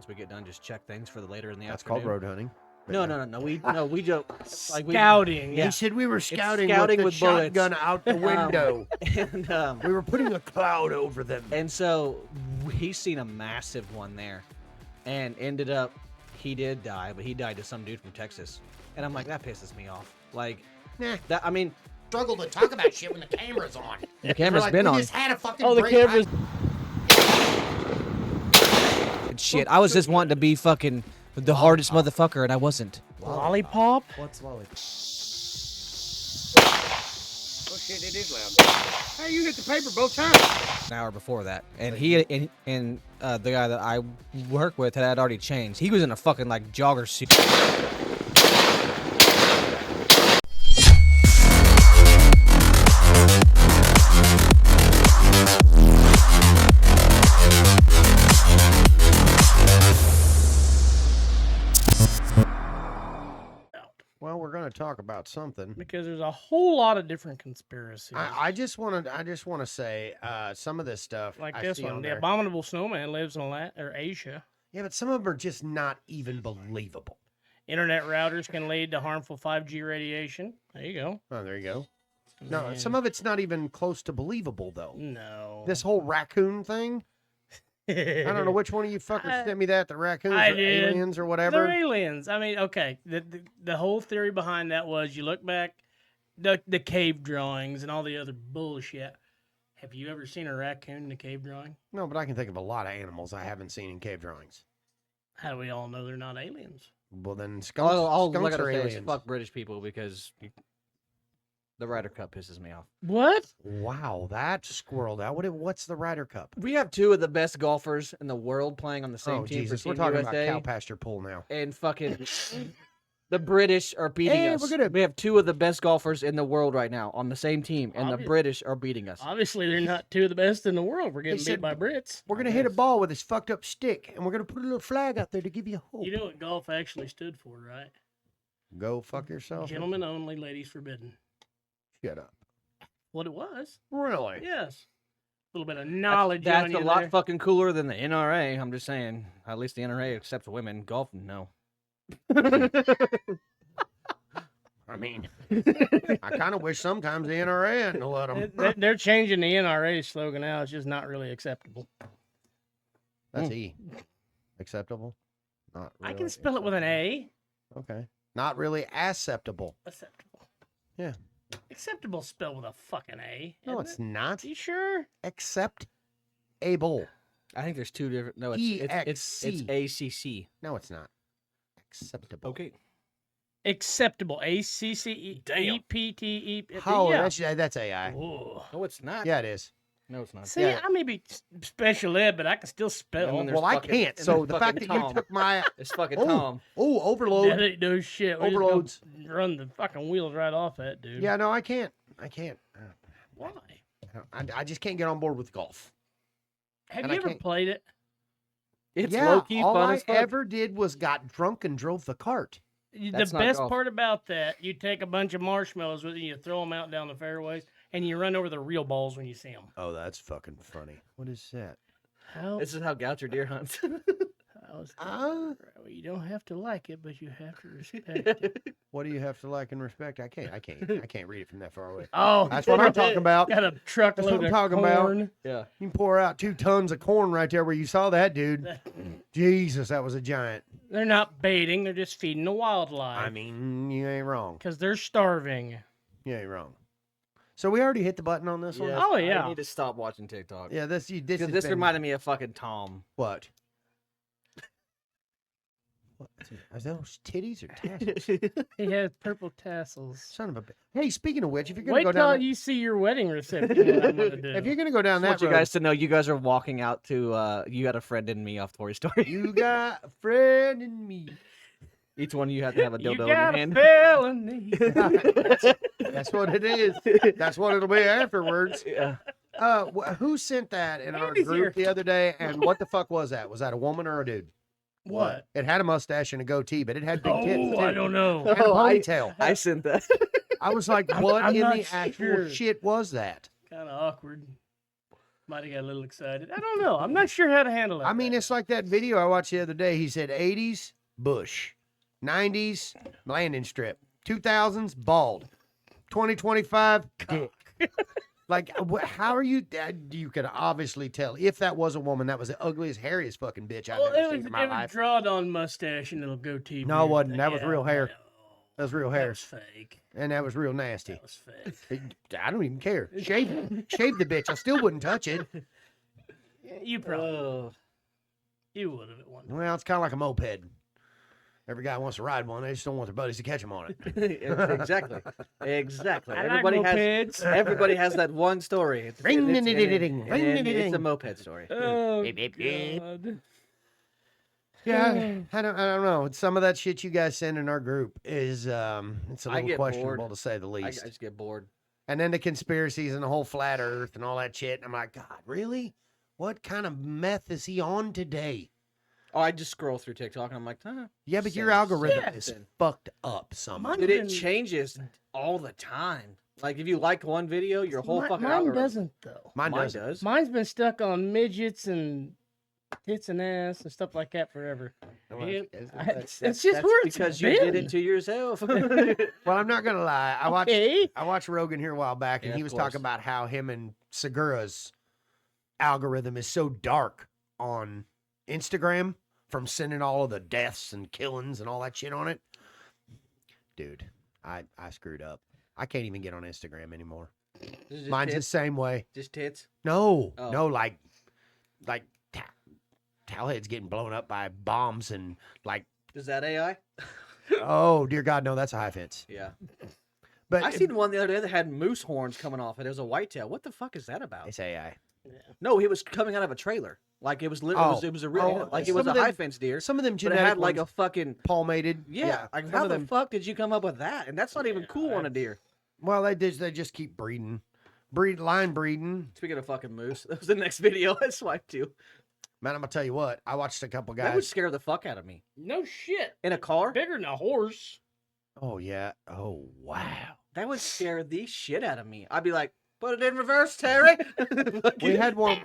once we get done, just check things for the later in the That's afternoon. called road hunting. No. We joke. Scouting. He said we were scouting scouting with the with shotgun out the window. And we were putting a cloud over them. And so he's seen a massive one there, and ended up he did die, but he died to some dude from Texas, and I'm like, that pisses me off. Like, Nah. that I mean, Struggle to talk about shit when the camera's on. the camera's Like, been we on. just had a fucking Oh, the great camera's. Shit, I was just wanting to be fucking the hardest motherfucker, and I wasn't. Lollipop? What's lollipop? Oh shit, it is loud. Hey, you hit the paper both times. An hour before that, and he and the guy that I work with had already changed. He was in a fucking like jogger suit. Well, we're going to talk about something. Because there's a whole lot of different conspiracies. I just want to say some of this stuff. like I this see one. on The there. abominable snowman lives in Asia. Yeah, but some of them are just not even believable. Internet routers can lead to harmful 5G radiation. There you go. Oh, there you go. No, Man. some of it's not even close to believable though. No. This whole raccoon thing. I don't know which one of you fuckers sent me that. The raccoons I or did. aliens or They're whatever. aliens. I mean, okay. The whole theory behind that was you look back, the cave drawings and all the other bullshit. Have you ever seen a raccoon in a cave drawing? No, but I can think of a lot of animals I haven't seen in cave drawings. How do we all know they're not aliens? Well, then skunks, All I skunks gotta are say is aliens. fuck British people because the Ryder Cup pisses me off. What? Wow, that squirreled out. What's the Ryder Cup? We have two of the best golfers in the world playing on the same Oh, team Jesus. for We're Team talking USA, about cow pasture pool now. and fucking the British are beating Hey, us. we're gonna- We have two of the best golfers in the world right now on the same team, and the Obvi- British are beating us. Obviously, they're not two of the best in the world. We're getting beat said- by Brits. We're going to hit a ball with this fucked up stick, and we're going to put a little flag out there to give you hope. You know what golf actually stood for, right? Go fuck yourself. Gentlemen only, ladies forbidden. Shut up. What it was? Really? Yes. A little bit of knowledge. That's on a you lot there. fucking cooler than the NRA. I'm just saying. At least the NRA accepts women. Golf, no. I mean, I kind of wish sometimes the NRA hadn't let them. They're changing the NRA slogan now. It's just not really acceptable. That's E. Acceptable? Not I really can spell it with an A. Okay. Not really acceptable. Acceptable. Yeah. Acceptable spelled with a fucking A. No, isn't it's not. it? You sure? Accept able. I think there's two different. No, it's ACC. No, it's not. Acceptable. Okay. Acceptable. ACCEPTE. Oh, Yeah. that's AI. Ooh. No, it's not. Yeah, it is. No, it's not. See, Yeah. I may be special ed, but I can still And spell. then there's Well, I fucking- can't. and So there's the fact fucking that you Tom. took my It's fucking Oh. Tom. overload. That ain't no shit. We just Overloads. gonna run the fucking wheels right off that, dude. Yeah, no, I can't. I can't. Why? I just can't get on board with golf. Have And you I ever can't- played it? It's yeah, low key all fun I as fuck. ever did was got drunk and drove the cart. The That's not best golf. part about that, you take a bunch of marshmallows with you, you throw them out down the fairways, and you run over the real balls when you see them. Oh, that's fucking funny. What is that? How? This is how Goucher deer hunts. how's Uh, well, you don't have to like it, but you have to respect it. what do you have to like and respect? I can't read it from that far away. Oh, That's what I'm talking about. Got a truckload I'm of talking about. corn. Yeah. You can pour out 2 tons of corn right there where you saw that dude. Jesus, that was a giant. They're not baiting; they're just feeding the wildlife. I mean, you ain't wrong. because they're starving. You ain't wrong. So we already hit the button on this one. Yes, Oh, yeah. I need to stop watching TikTok. Yeah, this Because has this been- reminded me of fucking Tom. what? What? Are those titties or tassels? He has purple tassels. Son of a bitch. Hey, speaking of which, if you're gonna Wait go till down, you see your wedding reception. What I'm gonna do. if you're gonna go down I that want you road, guys to know you guys are walking out to You Got a Friend in Me off Toy Story. you got a friend in me. Each one of you have to have a You dildo in got your a hand. felony. That's what it is. That's what it'll be afterwards. Yeah. Who sent that in our Andy's group here. the other day? And what the fuck was that? Was that a woman or a dude? What? It had a mustache and a goatee, but it had big tits. Oh, too. I don't know. And a Oh, ponytail. I sent that. I was like, what I'm in not the actual sure. shit was that? Kind of awkward. Might have got a little excited. I don't know. I'm not sure how to handle it. I mean, it's like that video I watched the other day. He said 80s, bush. 90s, landing strip. 2000s, bald. 2025, dick. Like, how are you? You could obviously tell. If that was a woman, that was the ugliest, hairiest fucking bitch I've ever seen in my it was life. drawed on mustache and little goatee. No, it beard. wasn't. That was Yeah, real hair. I know. That was real That hair. was fake. And that was real nasty. That was fake. I don't even care. Shave the bitch. I still wouldn't touch it. You probably Oh. you would have at one. Well, it's kind of like a moped. Every guy wants to ride one. They just don't want their buddies to catch them on it. Exactly. Exactly. I Everybody like has mopeds. everybody has that one story. It's a moped story. Oh, Beep, beep, beep. God. Yeah, I don't know. Some of that shit you guys send in our group is it's a I little get questionable bored. to say the I least. just get bored. And then the conspiracies and the whole flat Earth and all that shit. And I'm like, God, really? What kind of meth is he on today? Oh, I just scroll through TikTok and I'm like, huh. Yeah, but your Same algorithm is shit. fucked up somehow. Mine- Dude, it Even- changes all the time. Like if you like one video, your whole fucking mine algorithm. doesn't though. Mine Mine doesn't. does. Mine's been stuck on midgets and tits and ass and stuff like that forever. It's just That's where it's because you did been. it to yourself. Well, I'm not gonna lie. Okay. I watched Rogan here a while back, and Yeah, he of was course. talking about how him and Segura's algorithm is so dark on Instagram from sending all of the deaths and killings and all that shit on it. Dude, I screwed up. I can't even get on Instagram anymore. Just Mine's the tits? same way. Just tits. No, Oh. no, like Towelhead's getting blown up by bombs and like, Is that AI? oh dear God, no, that's a high fence. Yeah. But I seen one the other day that had moose horns coming off it. It was a whitetail. What the fuck is that about? it's AI. No, he was coming out of a trailer. Like it was literally, it was a real, like it was some a of high them- fence deer, Some of them but it genetic had like a ones, fucking palmated. yeah. Like some how of the them. fuck did you come up with that? And that's not even cool on a deer. Well, they just keep breeding, line breeding. Speaking of fucking moose, that was the next video I swiped to. Man, I'm gonna tell you what. I watched a couple That would guys. scare the fuck out of me No shit. in a car. Bigger than a horse. Oh yeah. Oh wow. That would scare the shit out of me. I'd be like, put it in reverse, Terry. We had one.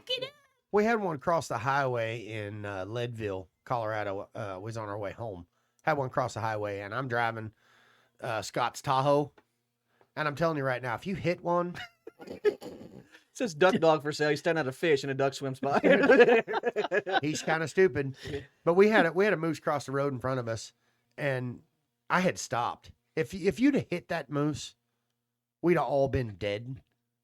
We had one cross the highway in Leadville, Colorado. Was on our way home. Had one cross the highway, and I'm driving Scott's Tahoe, and I'm telling you right now, if you hit one, It says duck dog for sale. He's standing at a fish and a duck swims by. he's kind of stupid. But we had a moose cross the road in front of us, and I had stopped. If you'd have hit that moose, we'd have all been dead,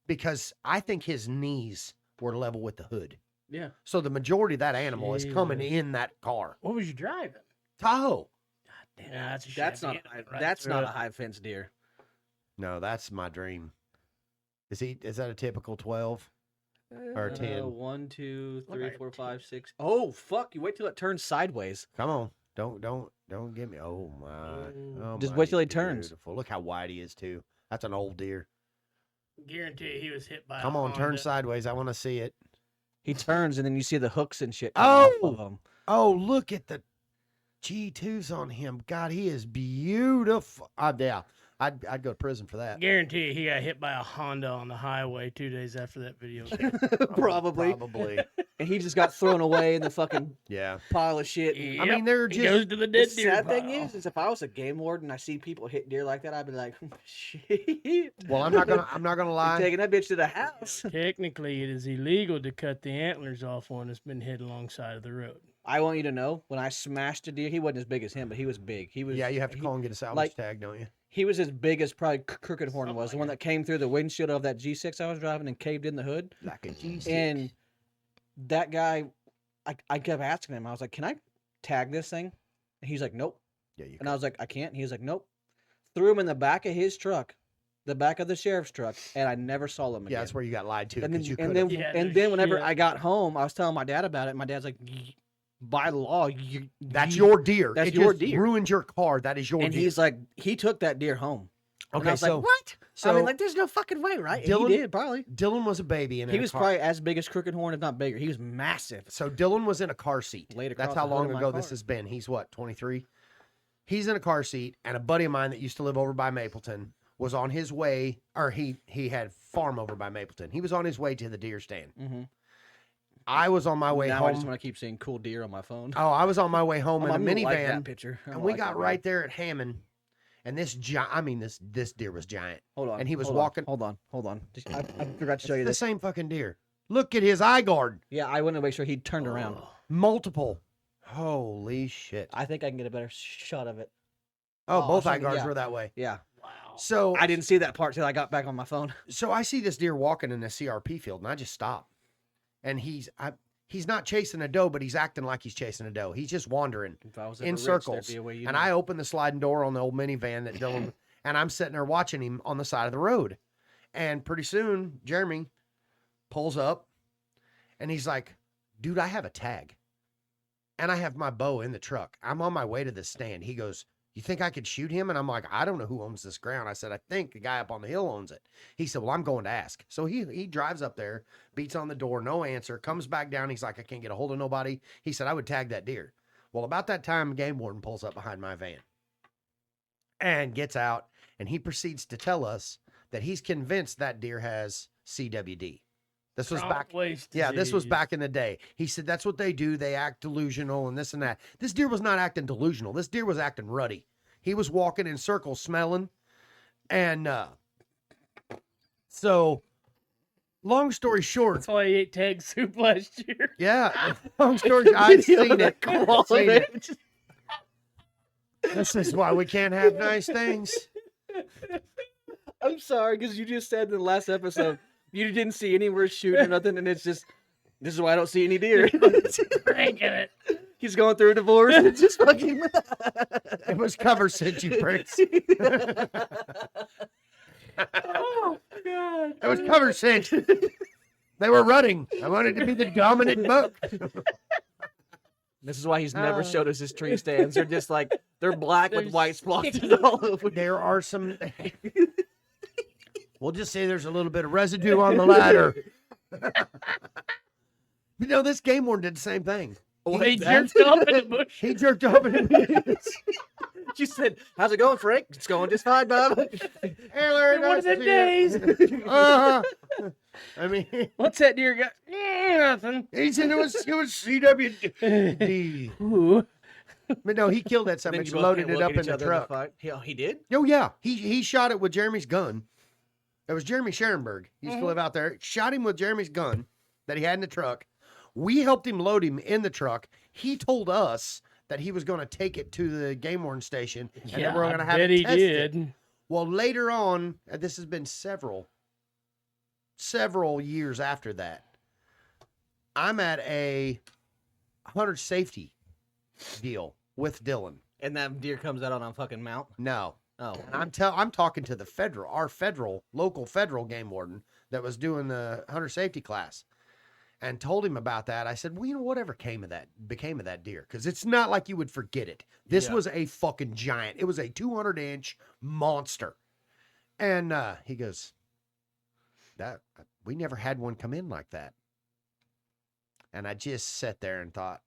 because I think his knees were level with the hood. Yeah. So the majority of that animal is coming Jesus. in that car. What was you driving? Tahoe. Yeah, that's a That's not Chevy. Right that's through not it. a high fence deer. No, that's my dream. Is that a typical 12? Or 10. 1, 2, Look 3, like a 4, 10. 5, 6. Oh fuck! You wait till it turns sideways. Come on. Don't get me. Oh my. Oh Just my, wait till he he's turns. beautiful. Look how wide he is too. That's an old deer. Guarantee he was hit by. Come a on, turn Honda. sideways. I want to see it. He turns and then you see the hooks and shit. coming off Oh! of him. Oh, look at the G2s on him. God, he is beautiful. Yeah, I'd go to prison for that. Guarantee he got hit by a Honda on the highway 2 days after that video. Probably. Probably. And he just got thrown away in the fucking Yeah. pile of shit. I mean, they're he just. goes to the The dead deer sad thing pile. is if I was a game warden and I see people hit deer like that, I'd be like, shit. Well, I'm not gonna You're lie. taking that bitch to the house. Technically, it is illegal to cut the antlers off one that's been hit alongside of the road. I want you to know, when I smashed a deer, he wasn't as big as him, but he was big. He was. Yeah, you have to he- call and get a salvage like- tag, don't you? He was as big as probably Crooked Horn Something was, the like one that. that came through the windshield of that G6 I was driving and caved in the hood. Like a G6. And that guy, I kept asking him, I was like, can I tag this thing? And he's like, nope. Yeah, you And I was like, I can't. He was like, nope. Threw him in the back of his truck, the back of the sheriff's truck, and I never saw him again. Yeah, that's where you got lied to. And 'Cause you then, and could've- then, Yeah, and no then whenever shit. I got home, I was telling my dad about it. And my dad's like, by law, that's your deer. that's It your just deer. ruined your car. That is your And deer. he's like, he took that deer home. And I okay, was so like, what? so I mean, like, there's no fucking way, right? And Dylan- he did, probably. Dylan was a baby, and He was probably as big as Crooked Horn, if not bigger. He was massive. So Dylan was in a car seat. Laid That's across how the hood long of my ago this car. has been. He's what, 23? He's in a car seat, and a buddy of mine that used to live over by Mapleton was on his way, or he had farm over by Mapleton. He was on his way to the deer stand. Mm-hmm. I was on my way now home. I just want to keep seeing cool deer on my phone. Oh, I was on my way home in a I'm gonna like minivan, that picture. I'm and gonna we like got that right there at Hammond, and this this deer was giant. Hold on. And he was hold walking. On, hold on. I forgot to show you The this. same fucking deer. Look at his eye guard. Yeah, I wanted to make sure he turned around. Multiple. Holy shit. I think I can get a better shot of it. Oh, both I'll eye show you- guards yeah. were that way. Yeah. Wow. So I didn't see that part till I got back on my phone. So I see this deer walking in a CRP field, and I just stop. And he's not chasing a doe, but he's acting like he's chasing a doe. He's just wandering If I was in ever rich, circles. there'd be a way you And know. I open the sliding door on the old minivan that Dylan, and I'm sitting there watching him on the side of the road. And pretty soon, Jeremy pulls up, and he's like, dude, I have a tag. And I have my bow in the truck. I'm on my way to the stand. He goes, you think I could shoot him? And I'm like, I don't know who owns this ground. I said, I think the guy up on the hill owns it. He said, well, I'm going to ask. So he drives up there, beats on the door, no answer, comes back down. He's like, I can't get a hold of nobody. He said, I would tag that deer. Well, about that time, game warden pulls up behind my van and gets out, and he proceeds to tell us that he's convinced that deer has CWD. This was back. This was back in the day. He said that's what they do. They act delusional and this and that. This deer was not acting delusional. This deer was acting ruddy. He was walking in circles, smelling, and so. Long story short, That's why he ate tag soup last year. yeah. Long story, I've seen it. I've seen it. This is why we can't have nice things. I'm sorry, because you just said in the last episode you didn't see anywhere shooting or nothing, and it's just this is why I don't see any deer. Cranking it. He's going through a divorce. It's just fucking. It was cover cinch, you pricks. Oh God. It was cover cinch. They were running. I wanted to be the dominant buck. This is why he's never showed us his tree stands. They're just like they're black with There's white splotches all over. There are some. We'll just say there's a little bit of residue on the ladder. You know, this game warden did the same thing. He jerked off in the bush. He jerked off in the She said, "How's it going, Frank? It's going just fine, Bob." One of them days. I mean, What's that deer got? Nothing. he said it was CWD. Ooh. But no, he killed that son Then of a you bitch, both loaded can't it look up at in each the other truck. fight. He did. Oh yeah, he shot it with Jeremy's gun. It was Jeremy Scherenberg. He used to live out there. Shot him with Jeremy's gun that he had in the truck. We helped him load him in the truck. He told us that he was going to take it to the game warden station and then we're going to have bet it he tested. did. Well, later on, this has been several years after that. I'm at a hunter safety deal with Dylan. And that deer comes out on a fucking mount. No. Oh, And I'm talking to our local federal game warden that was doing the hunter safety class, and told him about that. I said, well, you know, whatever became of that deer, because it's not like you would forget it. This was a fucking giant. It was a 200-inch monster. And he goes, that we never had one come in like that. And I just sat there and thought,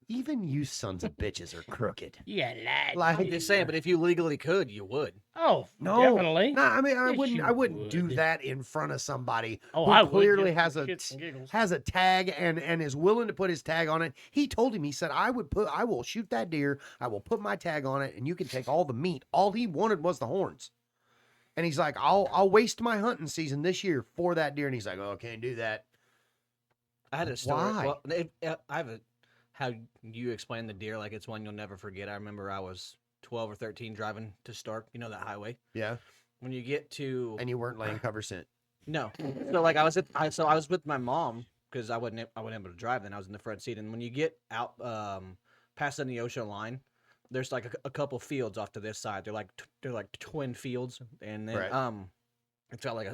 even you sons of bitches are crooked. Yeah, lad. Like, I'm just saying. But if you legally could, you would. Oh, No, definitely. No, I mean, Yes, I wouldn't do would. that in front of somebody Oh, who I would. clearly just has for shits and giggles. a tag and is willing to put his tag on it. He told him, he said, I will shoot that deer. I will put my tag on it, and you can take all the meat. All he wanted was the horns. And he's like, I'll waste my hunting season this year for that deer. And he's like, oh, I can't do that. I had a story. Why? Well, I have a how you explain the deer like it's one you'll never forget. I remember I was 12 or 13 driving to Stark. You know that highway. Yeah. When you get to And you weren't laying cover scent. no, so like I was with my mom because I wasn't able to drive then. I was in the front seat, and when you get out past the Neosho line, there's like a couple fields off to this side. They're like twin fields, and then Right. it's got like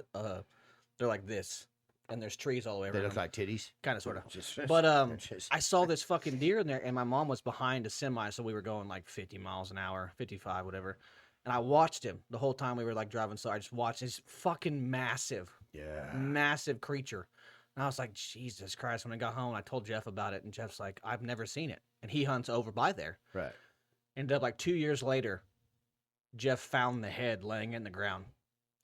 they're like this, and there's trees all the way They around. look like titties. Kind of, sort of. Just- But just- I saw this fucking deer in there, and my mom was behind a semi, so we were going like 50 miles an hour, 55, whatever. And I watched him the whole time we were like driving. So I just watched this fucking massive creature. And I was like, Jesus Christ. When I got home, I told Jeff about it, and Jeff's like, I've never seen it. And he hunts over by there. Right. Ended up like 2 years later, Jeff found the head laying in the ground.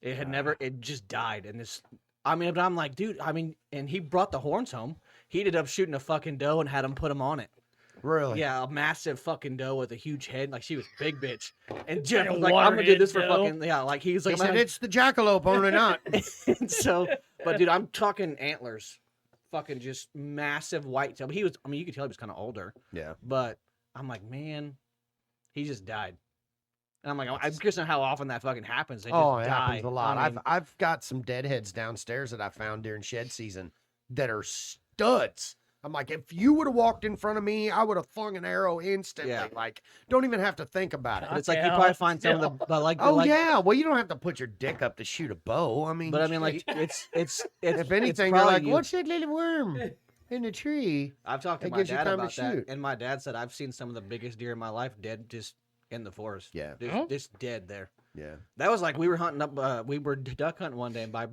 It had never, it just died. And this, I mean, but I'm like, dude, I mean, and he brought the horns home. he ended up shooting a fucking doe and had him put him on it. Really? Yeah, a massive fucking doe with a huge head, like she was big bitch. And Jeff Like a was like, "I'm gonna do waterhead this for doe? fucking yeah." Like he was He like, said it's the jackalope, only not. and so, but dude, I'm talking antlers, fucking just massive white tail. He was, I mean, you could tell he was kind of older, Yeah. but I'm like, man, he just died. And I'm like, I'm curious to know how often that fucking happens. They just Oh, it die. happens a lot. I mean, I've got some deadheads downstairs that I found during shed season that are studs. I'm like, if you would have walked in front of me, I would have flung an arrow instantly. Yeah. Like, don't even have to think about it. but it's like you Okay, probably I'll find some of the, but like, Oh like, yeah, well you don't have to put your dick up to shoot a bow. I mean, but I mean, like, shit. it's if anything, you're probably like, you. what's that little worm in the tree? I've talked to That my gives you dad time to about that, shoot. and my dad said I've seen some of the biggest deer in my life dead just in the forest. Yeah. Just dead there. Yeah. That was like we were hunting up. We were duck hunting one day by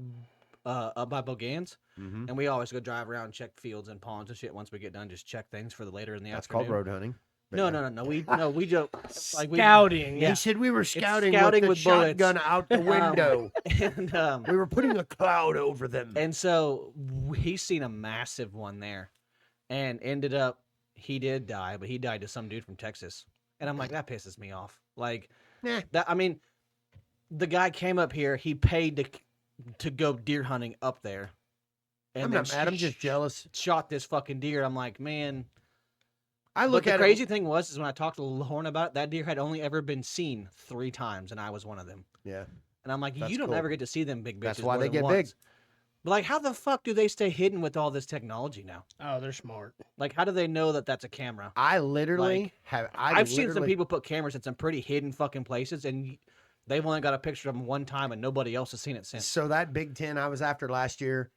up by Bogans, Mm-hmm. and we always go drive around, check fields and ponds and shit. Once we get done, just check things for the later in the That's afternoon. called road hunting. But No, yeah. no. We joke like we Scouting. Yeah. He said we were scouting, scouting with the with bullets. shotgun out the window. and We were putting a cloud over them. and so he's seen a massive one there, and ended up he did die, but he died to some dude from Texas, and I'm like that pisses me off. Like Nah. that. I mean, the guy came up here. He paid to go deer hunting up there. I'm then not mad. I'm just jealous. shot this fucking deer. I'm like, man. I But look the at crazy it. thing was when I talked to Lauren about it, that deer had only ever been seen 3 times, and I was one of them. Yeah. And I'm like, That's you don't cool. ever get to see them big bitches. That's why more they than get once. big. But like, how the fuck do they stay hidden with all this technology now? Oh, they're smart. Like, how do they know that that's a camera? I literally Like, have. I've seen some people put cameras in some pretty hidden fucking places, and they've only got a picture of them one time, and nobody else has seen it since. So that Big Ten I was after last year,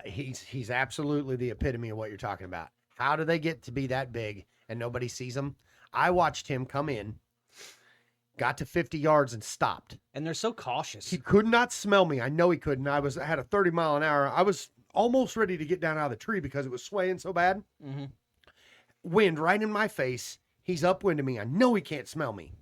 he's absolutely the epitome of what you're talking about. How do they get to be that big and nobody sees them? I watched him come in, got to 50 yards and stopped. And they're so cautious. He could not smell me. I know he couldn't. I had a 30 mile an hour. I was almost ready to get down out of the tree because it was swaying so bad. hmm Wind right in my face. He's upwind of me. I know he can't smell me.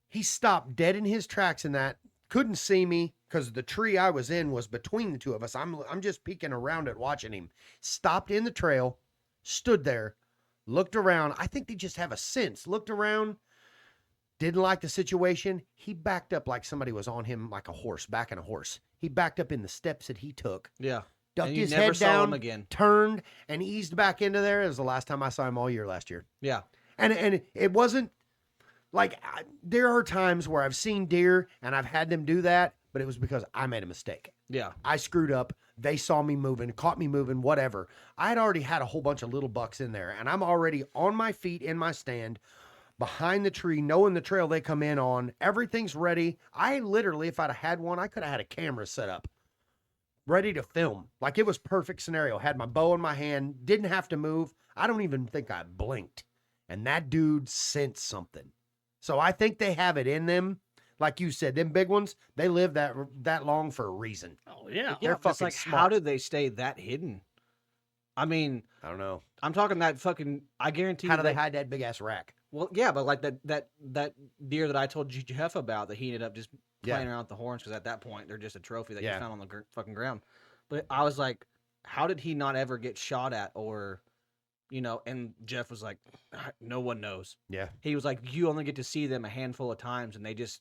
He stopped dead in his tracks in that. Couldn't see me because the tree I was in was between the two of us. I'm just peeking around it, watching him. Stopped in the trail, stood there, looked around. I think they just have a sense. Looked around, didn't like the situation. He backed up like somebody was on him like a horse, backing a horse. He backed up in the steps that he took, Yeah. ducked And you his never head saw him down, again. turned, and eased back into there. It was the last time I saw him all year last year. Yeah. And it wasn't like there are times where I've seen deer and I've had them do that, but it was because I made a mistake. Yeah. I screwed up. They saw me moving, caught me moving, whatever. I had already had a whole bunch of little bucks in there, and I'm already on my feet in my stand behind the tree, knowing the trail they come in on. Everything's ready. I literally, if I'd have had one, I could have had a camera set up, ready to film. Like it was perfect scenario. Had my bow in my hand, didn't have to move. I don't even think I blinked. And that dude sensed something. So I think they have it in them. Like you said, them big ones, they live that long for a reason. Oh yeah. They're Yeah, but it's fucking like, how smart. did they stay that hidden? I mean, I don't know. I'm talking that fucking. I guarantee. How you do they hide that big ass rack? Well, yeah, but like that deer that I told you Jeff about, that he ended up just Yeah. playing around with the horns because at that point they're just a trophy that Yeah. you found on the fucking ground. But I was like, how did he not ever get shot at or, And Jeff was like, no one knows. Yeah. He was like, you only get to see them a handful of times, and they just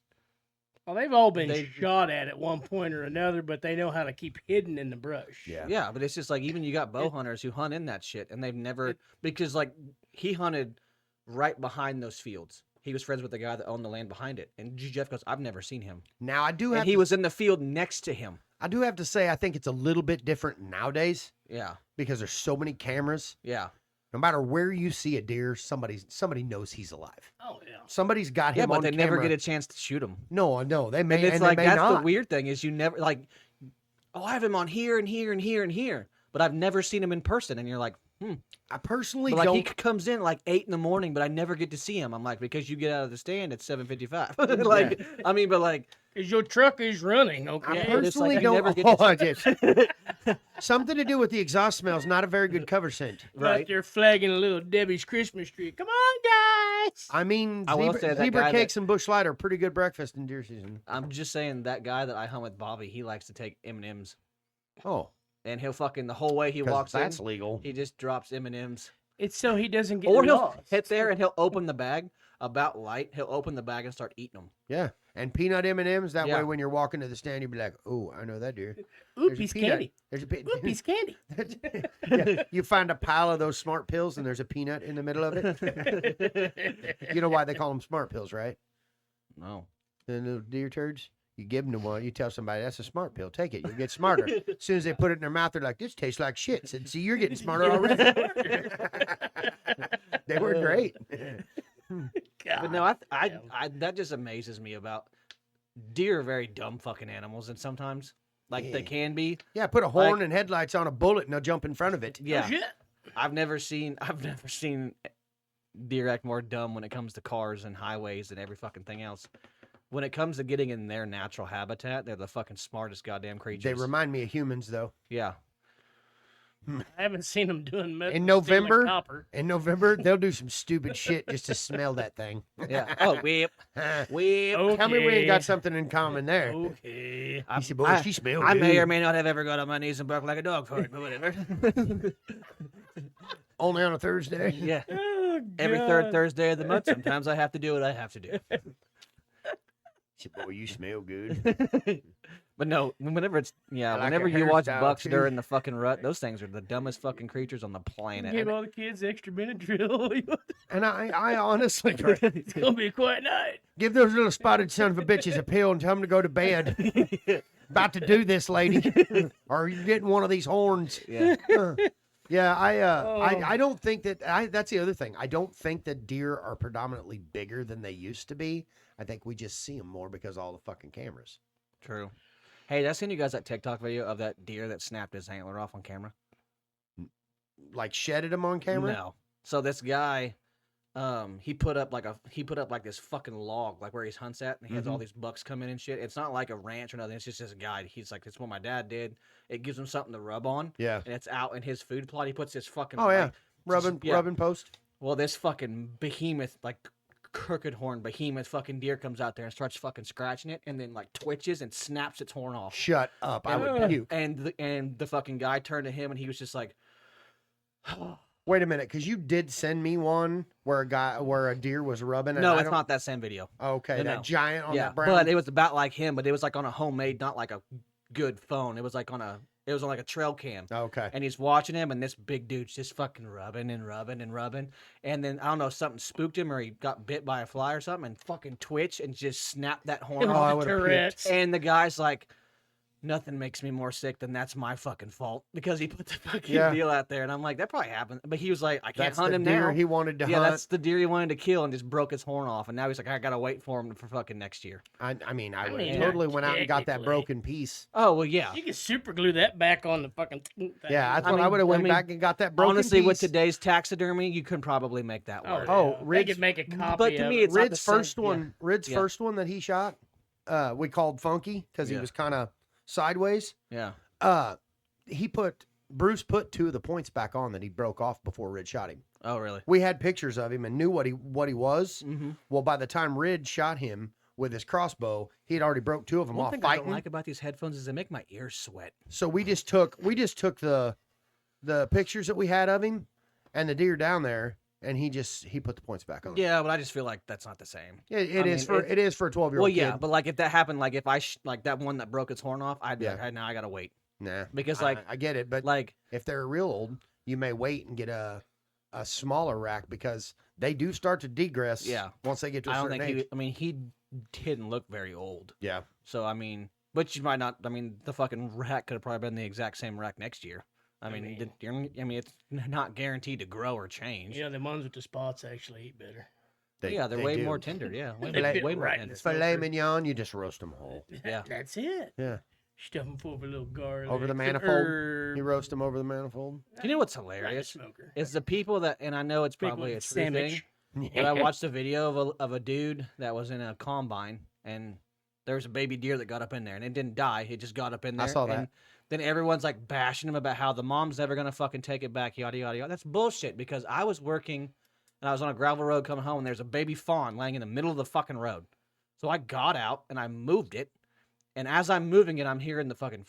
Well, they've all been They- shot at one point or another, but they know how to keep hidden in the brush. Yeah. yeah. But it's just like even you got bow hunters who hunt in that shit, and they've never because like he hunted right behind those fields. He was friends with the guy that owned the land behind it, and Jeff goes, I've never seen him. Now I do have And he was in the field next to him. I do have to say I think it's a little bit different nowadays Yeah, because there's so many cameras. yeah. No matter where you see a deer, somebody knows he's alive. Oh yeah. Somebody's got Yeah, him but on they camera. never get a chance to shoot him. No, they may. And it's and like they may that's not. the weird thing is you never like, oh, I have him on here and here and here and here, but I've never seen him in person. And you're like, I personally but like don't. he comes in like 8 a.m, but I never get to see him. I'm like, because you get out of the stand at 7:55. Like, I mean, but like, Because your truck is running, I okay? per- it's like personally I don't. never get to- Oh, I did. Something to do with the exhaust smell is not a very good cover scent. right? Out there flagging a little Debbie's Christmas tree. Come on, guys. I mean, I will say that zebra guy cakes and bush light are pretty good breakfast in deer season. I'm just saying that guy that I hunt with Bobby, he likes to take M&Ms. Oh, and he'll fucking the whole way he 'Cause walks that's in, legal. he just drops M&Ms. It's so he doesn't get Or he'll lost. hit there and he'll open the bag about light. He'll open the bag and start eating them. Yeah, and peanut M&Ms. That Yeah. way, when you're walking to the stand, you'll be like, "Oh, I know that deer." Ooh, There's a piece peanut. candy. There's a bit. Ooh, piece candy. Yeah, you find a pile of those smart pills, and there's a peanut in the middle of it. You know why they call them smart pills, right? No. The little deer turds. You give them to one. You tell somebody that's a smart pill. Take it. You'll get smarter. As soon as they put it in their mouth, they're like, "This tastes like shit." Said, "See, you're getting smarter already." They were great. But no, I that just amazes me about deer are very dumb fucking animals, and sometimes like they Yeah. can be. Yeah, put a horn and headlights on a bullet, and they'll jump in front of it. Yeah, Oh, shit. I've never seen deer act more dumb when it comes to cars and highways and every fucking thing else. When it comes to getting in their natural habitat, they're the fucking smartest goddamn creatures. They remind me of humans, though. Yeah. I haven't seen them doing meth In with stealing November? copper. In November, they'll do some stupid shit just to smell that thing. Yeah. Oh, whip. Whip. Tell me we ain't got Okay. something in common there. Okay. He said, "Boy, she smells I may good." or may not have ever got on my knees and barked like a dog for it, but whatever. Only on a Thursday. Yeah. Oh, Every third God. Thursday of the month, sometimes I have to do what I have to do. He said, "Boy, you smell good." But no, whenever it's I like whenever her you watch hairstyle, bucks too. during the fucking rut, those things are the dumbest fucking creatures on the planet. Give all the kids extra Benadryl. And I honestly It's gonna be a quiet night. give those little spotted son of a bitches a pill and tell them to go to bed. About to do this, lady, or you're getting one of these horns. Yeah. Yeah, Oh. I don't think that that's the other thing. I don't think that deer are predominantly bigger than they used to be. I think we just see them more because of all the fucking cameras. True. Hey, did I send you guys that TikTok video of that deer that snapped his antler off on camera? Like shedded them on camera. No. So this guy, he put up like this fucking log, like where he hunts at, and he has all these bucks come in and shit. It's not like a ranch or nothing. It's just this guy. He's like, it's what my dad did. It gives him something to rub on, Yeah. and it's out in his food plot. He puts this fucking Oh yeah. like, Rubbing yeah. rubbing post. Well, this fucking behemoth, like crooked horn behemoth fucking deer comes out there and starts fucking scratching it, and then like twitches and snaps its horn off. Shut up! I would Ugh. puke. And the fucking guy turned to him, and he was just like, Wait a minute, because you did send me one where a deer was rubbing. And "No, I it's don't- not that same video." Okay, No, that no. giant on Yeah, that brown. but it was about like him, but it was like on a homemade, not like a good phone. It was like on like a trail cam. Okay. And he's watching him, and this big dude's just fucking rubbing and rubbing and rubbing. And then I don't know if something spooked him or he got bit by a fly or something, and fucking twitch and just snapped that horn Oh, off. I would've Tourette's. And the guy's like, "Nothing makes me more sick than that's my fucking fault," because he put the fucking Yeah. deal out there. And I'm like, that probably happened. But he was like, "I can't That's hunt the him deer now." he wanted to Yeah, hunt. that's the deer he wanted to kill, and just broke his horn off. And now he's like, "I gotta wait for him for fucking next year." I mean, I would mean, totally went out and got that technically. broken piece. Oh well, yeah. You can super glue that back on the fucking thing. Yeah, that's I what I mean- would have went I mean, back and got that broken Honestly, piece. with today's taxidermy, you could probably make that Oh, work. yeah. Oh, They Rid's- could make a copy but to of me, it. it's not the Rid's same- first yeah. one, Rid's Yeah. first one that he shot, we called Funky because he Yeah. was kind of sideways. Yeah. Bruce put 2 of the points back on that he broke off before Rid shot him. Oh really? We had pictures of him and knew what he was. Mm-hmm. Well, by the time Rid shot him with his crossbow, he had already broke 2 of them One off thing I fighting. don't like about these headphones is they make my ears sweat. So we just took the pictures that we had of him and the deer down there, and he put the points back on. Yeah, but I just feel like that's not the same. It I is mean, it is for a 12-year-old Well, yeah, kid. but like if that happened, like if like that one that broke its horn off, I'd be Yeah. like, "Hey, now I gotta wait," Nah, because I- like I get it, but like if they're real old, you may wait and get a smaller rack because they do start to degress. Yeah. once they get to a I don't certain think age. he didn't look very old. Yeah, So I mean, but you might not. I mean, the fucking rack could have probably been the exact same rack next year. I mean, it's not guaranteed to grow or change. Yeah, the ones with the spots actually eat better. Yeah, they're they way do. more tender. Yeah, way, They fit way more right in tender. the Filet smoker. mignon, you just roast them whole. Yeah. That's it. Yeah, Stuff them full of a little garlic. over the some manifold. herb. You roast them over the manifold. You know what's Right in the hilarious? smoker. It's the people that, and I know it's Big probably a one true thing. sandwich. But I watched a video of a dude that was in a combine, and there was a baby deer that got up in there, and it didn't die. It just got up in I there. saw that. And then everyone's like bashing him about how the mom's never gonna fucking take it back, yada yada yada. That's bullshit. Because I was working, and I was on a gravel road coming home, and there's a baby fawn laying in the middle of the fucking road. So I got out and I moved it, and as I'm moving it, I'm hearing the fucking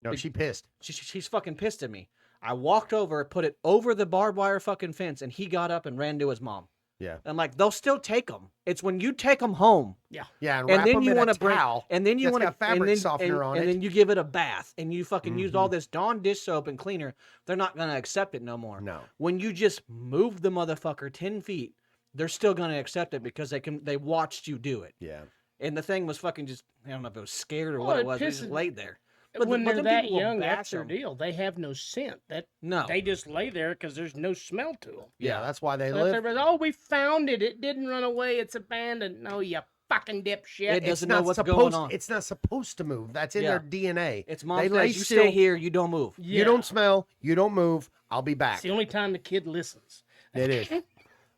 No, she pissed. She's fucking pissed at me. I walked over, put it over the barbed wire fucking fence, and he got up and ran to his mom. Yeah. I'm like, they'll still take them. It's when you take them home, Yeah, and and wrap then them you in want a to bring, towel. and then you that's want to got fabric softener on and it. then you give it a bath, and you fucking use all this Dawn dish soap and cleaner. They're not gonna accept it no more. No. When you just move the motherfucker 10 feet, they're still gonna accept it because they watched you do it. Yeah. And the thing was fucking just, I don't know if it was scared or Well, what it it was. It just pisses- laid there. When but they're them that people will young, bash that's their 'em. deal. They have no scent. No. They just lay there because there's no smell to them. Yeah, that's why they So if live. everybody's, oh, we found it. It didn't run away. It's abandoned. No, you fucking dipshit. It doesn't know not what's supposed, going on. It's not supposed to move. That's in Yeah. their DNA. It's mom They says, lay you still. stay here, you don't move. You don't smell. You don't move. I'll be back. It's the only time the kid listens. It is.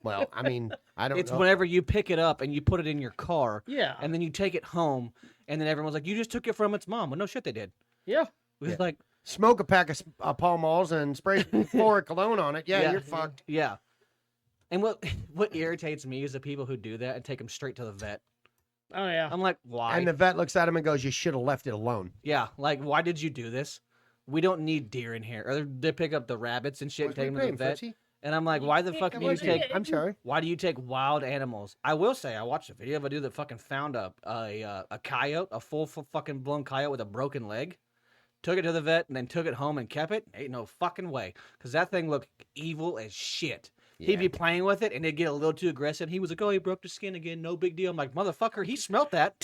Well, I mean, I don't It's know. whenever you pick it up and you put it in your car, Yeah. and then you take it home, and then everyone's like, you just took it from its mom. Well, no shit, they did. Yeah. It was Yeah. like, Smoke a pack of Pall Malls and spray Flora cologne on it. Yeah, you're fucked. yeah. And what irritates me is the people who do that and take them straight to the vet. Oh, yeah. I'm like, why? And the vet looks at him and goes, "You should have left it alone." Yeah, like, why did you do this? We don't need deer in here. Or they pick up the rabbits and shit and take them to the vet. And I'm like, why the fuck do you take? I'm sorry. Why do you take wild animals? I will say, I watched a video of a dude that fucking found a coyote, a full fucking blown coyote with a broken leg. Took it to the vet and then took it home and kept it. Ain't no fucking way, because that thing looked evil as shit. He'd be playing with it and it'd get a little too aggressive. He was like, "Oh, he broke the skin again. No big deal." I'm like, "Motherfucker, he smelt that.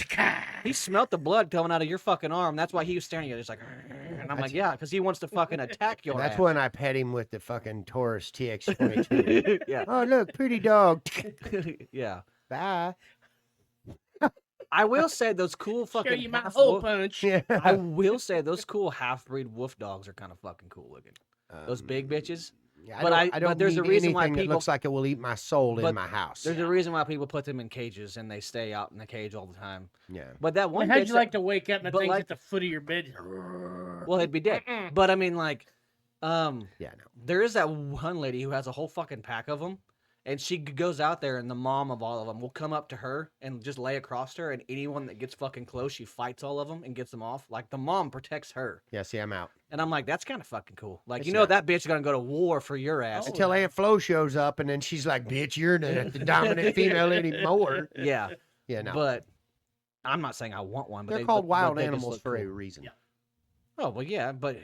He smelt the blood coming out of your fucking arm. That's why he was staring at you." It's like, and I'm like, "Yeah, because he wants to fucking attack your That's ass." when I pet him with the fucking Taurus TX22. Yeah, Oh, look, pretty dog. yeah. Bye. I will say those cool Show fucking. you my half hole wolf- punch. Yeah. I will say those cool half-breed wolf dogs are kind of fucking cool looking. Those big bitches. Yeah, but I don't there's a need reason why anything that people- looks like it will eat my soul but in my house. There's a reason why people put them in cages and they stay out in the cage all the time. Yeah. But that I one. mean, how'd bitch you that- like to wake up and the but thing's like- at the foot of your bed? Well, it'd be dead. But I mean, like, Yeah, no. there is that one lady who has a whole fucking pack of them, and she goes out there, and the mom of all of them will come up to her and just lay across her, and anyone that gets fucking close, she fights all of them and gets them off. Like, the mom protects her, Yeah, see, I'm out. and I'm like, that's kind of fucking cool. Like, It's you know, not. that bitch is gonna go to war for your ass. Oh, Until Aunt Flo shows up, and then she's like, "Bitch, you're the dominant female anymore." Yeah, Yeah, no. but I'm not saying I want one. But They're they, called but wild they just animals look for a cool. reason. Yeah. Oh well, yeah, but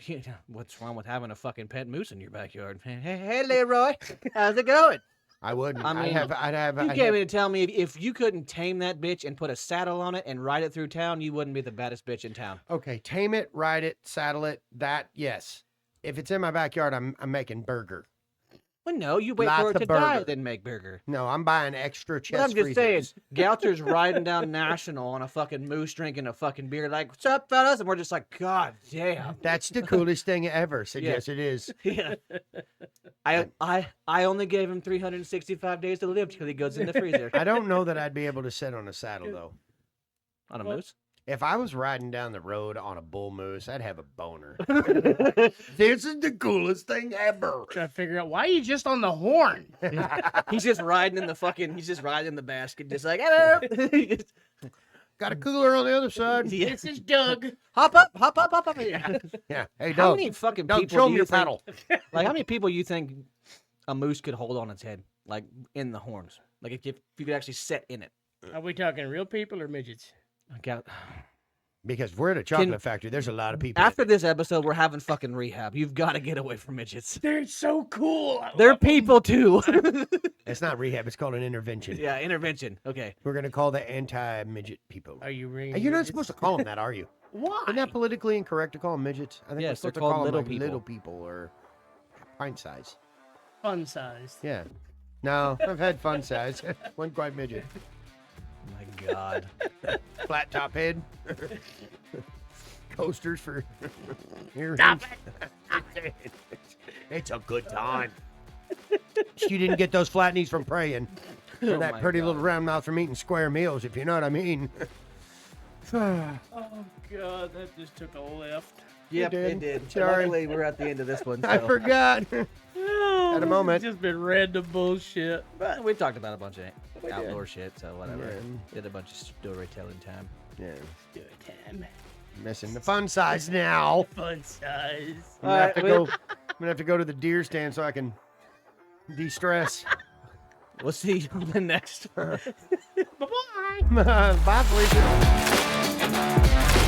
what's wrong with having a fucking pet moose in your backyard? Hey, Leroy, how's it going? I wouldn't. I mean, I'd have. You I'd came have- in to tell me if you couldn't tame that bitch and put a saddle on it and ride it through town, you wouldn't be the baddest bitch in town. Okay, tame it, ride it, saddle it. That yes. If it's in my backyard, I'm making burger. Well, no, you wait Lots for it of to die, burger. then make burger. No, I'm buying extra chest But I'm just saying, freezers. Goucher's riding down National on a fucking moose drinking a fucking beer, like, "What's up, fellas?" And we're just like, "God damn." That's the coolest thing ever. Said Yeah. yes, it is. Yeah. I only gave him 365 days to live till he goes in the freezer. I don't know that I'd be able to sit on a saddle though. On a Well, moose? If I was riding down the road on a bull moose, I'd have a boner. This is the coolest thing ever. Trying to figure out why are you just on the horn? He's just riding in the basket, just like, "Hello." Got a cooler on the other side. Yeah. This is Doug. Hop up. Yeah. Yeah. Hey, How Doug. many fucking Doug, people show do him you your think, paddle. like, how many people you think a moose could hold on its head, like in the horns? Like if you could actually sit in it. Are we talking real people or midgets? Okay. Because we're at a chocolate factory. There's a lot of people. After this episode, we're having fucking rehab. You've got to get away from midgets. They're so cool. They're people too. It's not rehab. It's called an intervention. Yeah, intervention. Okay. We're gonna call the anti-midget people. Are you ringing? Hey, you're not midgets? supposed to call them that, are you? Why? Isn't that politically incorrect to call them midgets? I think Yes, we're they're supposed to called call them little like people. little people or pint size. Fun sized. Yeah. No, I've had fun size. One quite midget. Oh my God. Flat top head. Coasters for earrings. Stop it. It's a good time. You didn't get those flat knees from praying. Or Oh that my pretty God. little round mouth from eating square meals, if you know what I mean. Oh God, that just took a left. Yep, did. it did. Sorry. Luckily, we're at the end of this one. I so- forgot. Oh, At a moment. It's just been random bullshit. But we talked about a bunch of We did. outdoor shit, so whatever. Yeah. Did a bunch of storytelling time. Yeah. Do it, time. Missing the fun size now. Fun size. I'm gonna, have to Alright, go, I'm gonna have to go to the deer stand so I can de-stress. We'll see you on the next one. Bye-bye. Bye, Felicia.